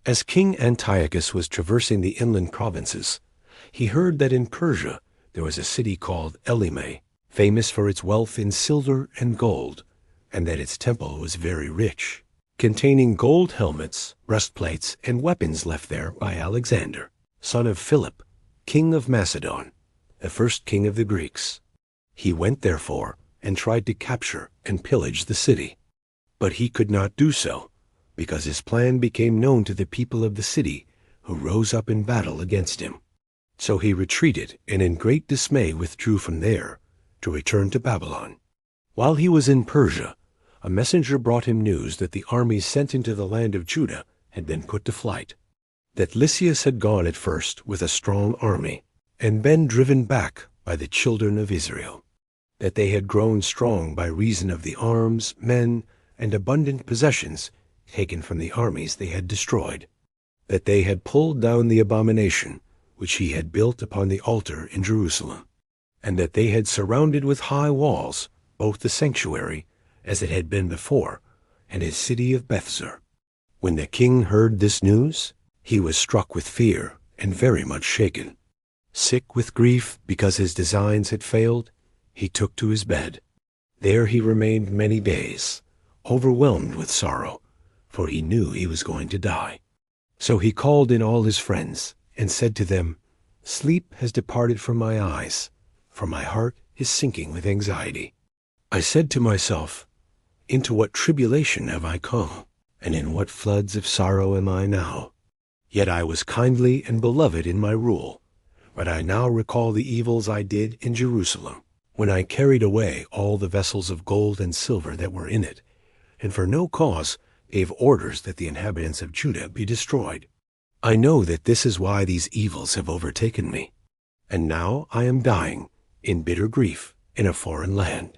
As King Antiochus was traversing the inland provinces, he heard that in Persia there was a city called Elymais, famous for its wealth in silver and gold, and that its temple was very rich, containing gold helmets, breastplates, and weapons left there by Alexander, son of Philip, king of Macedon, the first king of the Greeks. He went, therefore, and tried to capture and pillage the city. But he could not do so, because his plan became known to the people of the city, who rose up in battle against him. So he retreated, and in great dismay withdrew from there, to return to Babylon. While he was in Persia, a messenger brought him news that the armies sent into the land of Judah had been put to flight, that Lysias had gone at first with a strong army, and been driven back by the children of Israel, that they had grown strong by reason of the arms, men, and abundant possessions taken from the armies they had destroyed, that they had pulled down the abomination which he had built upon the altar in Jerusalem, and that they had surrounded with high walls both the sanctuary, as it had been before, and his city of Bethzur. When the king heard this news, he was struck with fear and very much shaken. Sick with grief because his designs had failed, he took to his bed. There he remained many days, overwhelmed with sorrow, for he knew he was going to die. So he called in all his friends, and said to them, "Sleep has departed from my eyes, for my heart is sinking with anxiety. I said to myself, into what tribulation have I come, and in what floods of sorrow am I now? Yet I was kindly and beloved in my rule, but I now recall the evils I did in Jerusalem, when I carried away all the vessels of gold and silver that were in it, and for no cause gave orders that the inhabitants of Judah be destroyed. I know that this is why these evils have overtaken me, and now I am dying in bitter grief in a foreign land."